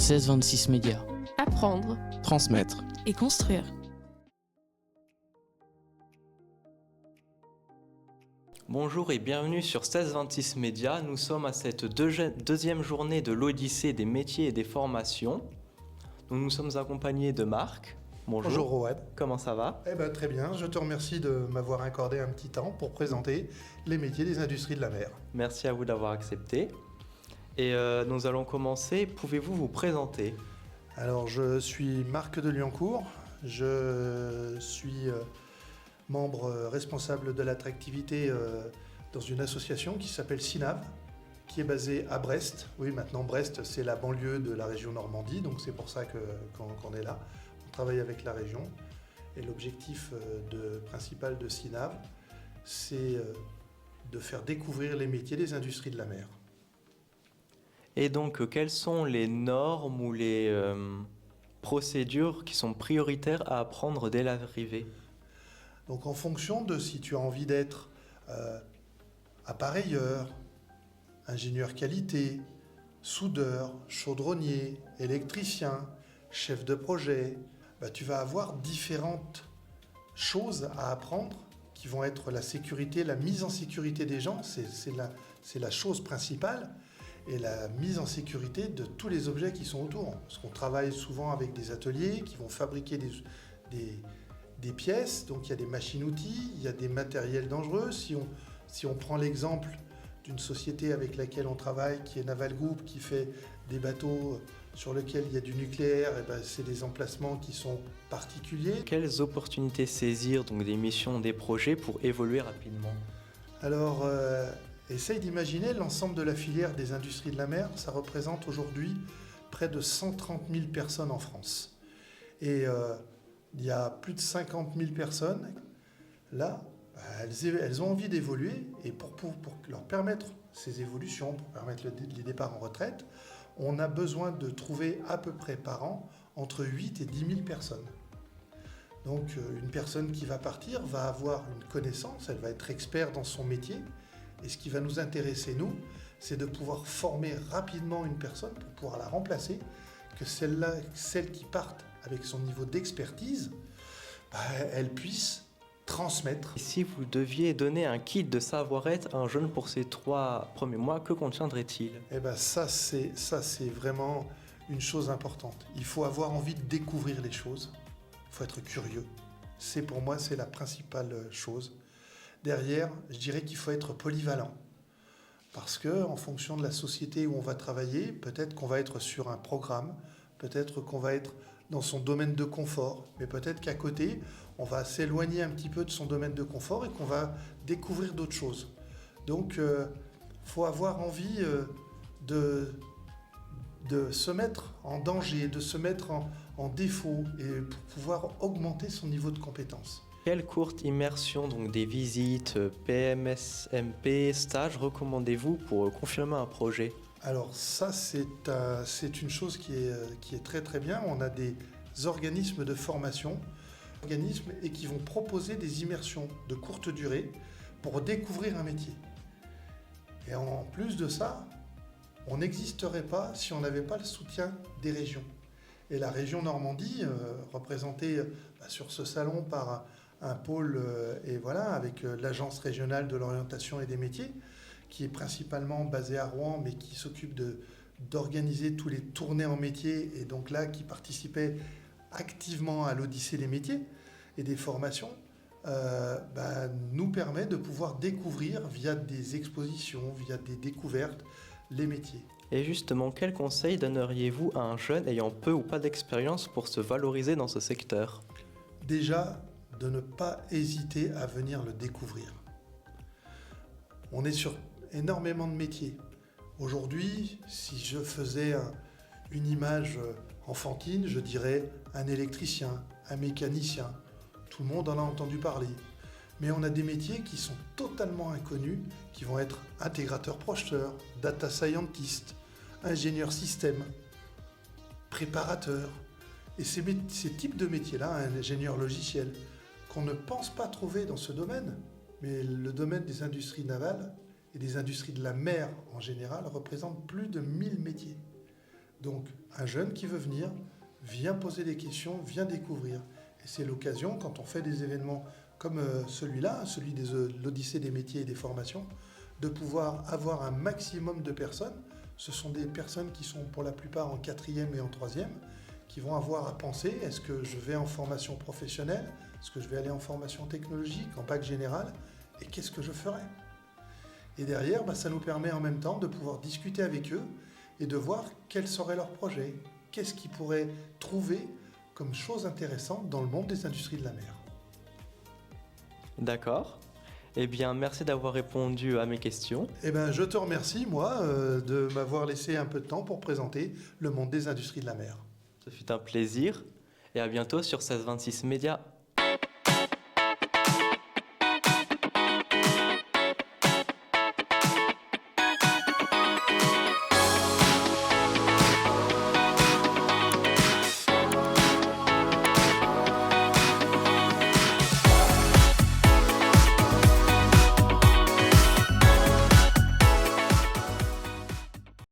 1626 Médias. Apprendre Transmettre. et construire. Bonjour et bienvenue sur 1626 Médias. Nous sommes à cette deuxième journée de l'Odyssée des métiers et des formations. Nous sommes accompagnés de Marc. Bonjour. Bonjour Road. Comment ça va ? Très bien, je te remercie de m'avoir accordé un petit temps pour présenter les métiers des industries de la mer. Merci à vous d'avoir accepté. Et nous allons commencer. Pouvez-vous vous présenter ? Alors je suis Marc de Liancourt, je suis membre responsable de l'attractivité dans une association qui s'appelle SINAV, qui est basée à Brest. Oui, maintenant Brest, c'est la banlieue de la région Normandie, donc c'est pour ça qu'on est là. On travaille avec la région. Et l'objectif principal de SINAV, c'est de faire découvrir les métiers des industries de la mer. Et donc, quelles sont les normes ou les procédures qui sont prioritaires à apprendre dès l'arrivée ? Donc en fonction de si tu as envie d'être appareilleur, ingénieur qualité, soudeur, chaudronnier, électricien, chef de projet, tu vas avoir différentes choses à apprendre qui vont être la sécurité, la mise en sécurité des gens, c'est la chose principale, et la mise en sécurité de tous les objets qui sont autour. Parce qu'on travaille souvent avec des ateliers qui vont fabriquer des pièces, donc il y a des machines-outils, il y a des matériels dangereux. Si on prend l'exemple d'une société avec laquelle on travaille, qui est Naval Group, qui fait des bateaux sur lesquels il y a du nucléaire, c'est des emplacements qui sont particuliers. Quelles opportunités saisir, donc des missions, des projets pour évoluer rapidement ? Alors, essaye d'imaginer l'ensemble de la filière des industries de la mer. Ça représente aujourd'hui près de 130 000 personnes en France. Et il y a plus de 50 000 personnes, là, elles ont envie d'évoluer. Et pour leur permettre ces évolutions, pour permettre les départs en retraite, on a besoin de trouver à peu près par an entre 8 et 10 000 personnes. Donc une personne qui va partir va avoir une connaissance, elle va être expert dans son métier. Et ce qui va nous intéresser, nous, c'est de pouvoir former rapidement une personne pour pouvoir la remplacer, que celle qui parte avec son niveau d'expertise, elle puisse transmettre. Si vous deviez donner un kit de savoir-être à un jeune pour ces 3 premiers mois, que contiendrait-il ? Ça, c'est vraiment une chose importante. Il faut avoir envie de découvrir les choses. Il faut être curieux. Pour moi, c'est la principale chose. Derrière, je dirais qu'il faut être polyvalent. Parce qu'en fonction de la société où on va travailler, peut-être qu'on va être sur un programme, peut-être qu'on va être dans son domaine de confort, mais peut-être qu'à côté, on va s'éloigner un petit peu de son domaine de confort et qu'on va découvrir d'autres choses. Donc, il faut avoir envie de se mettre en danger, de se mettre en défaut et pour pouvoir augmenter son niveau de compétence. Quelle courte immersion, donc des visites, PMSMP, stages, recommandez-vous pour confirmer un projet ? Alors ça, c'est une chose qui est très très bien. On a des organismes de formation et qui vont proposer des immersions de courte durée pour découvrir un métier. Et en plus de ça, on n'existerait pas si on n'avait pas le soutien des régions. Et la région Normandie, représentée sur ce salon par un pôle avec l'Agence régionale de l'orientation et des métiers, qui est principalement basée à Rouen, mais qui s'occupe d'organiser tous les tournées en métiers, et donc là, qui participait activement à l'Odyssée des métiers et des formations, nous permet de pouvoir découvrir via des expositions, via des découvertes, les métiers. Et justement, quels conseils donneriez-vous à un jeune ayant peu ou pas d'expérience pour se valoriser dans ce secteur ? Déjà, de ne pas hésiter à venir le découvrir. On est sur énormément de métiers. Aujourd'hui, si je faisais une image enfantine, je dirais un électricien, un mécanicien. Tout le monde en a entendu parler. Mais on a des métiers qui sont totalement inconnus, qui vont être intégrateur projeteur, data scientist, ingénieur système, préparateur. Et ces types de métiers-là, un ingénieur logiciel, qu'on ne pense pas trouver dans ce domaine, mais le domaine des industries navales et des industries de la mer en général représente plus de 1000 métiers. Donc Un jeune qui veut venir, vient poser des questions, vient découvrir. Et c'est l'occasion, quand on fait des événements comme celui-là, celui de l'Odyssée des métiers et des formations, de pouvoir avoir un maximum de personnes. Ce sont des personnes qui sont pour la plupart en 4e et en 3e, qui vont avoir à penser, est-ce que je vais en formation professionnelle? Est-ce que je vais aller en formation technologique, en bac général? Et qu'est-ce que je ferai? Et derrière, ça nous permet en même temps de pouvoir discuter avec eux et de voir quels seraient leurs projets, qu'est-ce qu'ils pourraient trouver comme chose intéressante dans le monde des industries de la mer. D'accord. Eh bien, merci d'avoir répondu à mes questions. Eh bien, je te remercie, moi, de m'avoir laissé un peu de temps pour présenter le monde des industries de la mer. Ce fut un plaisir et à bientôt sur 1626 Média.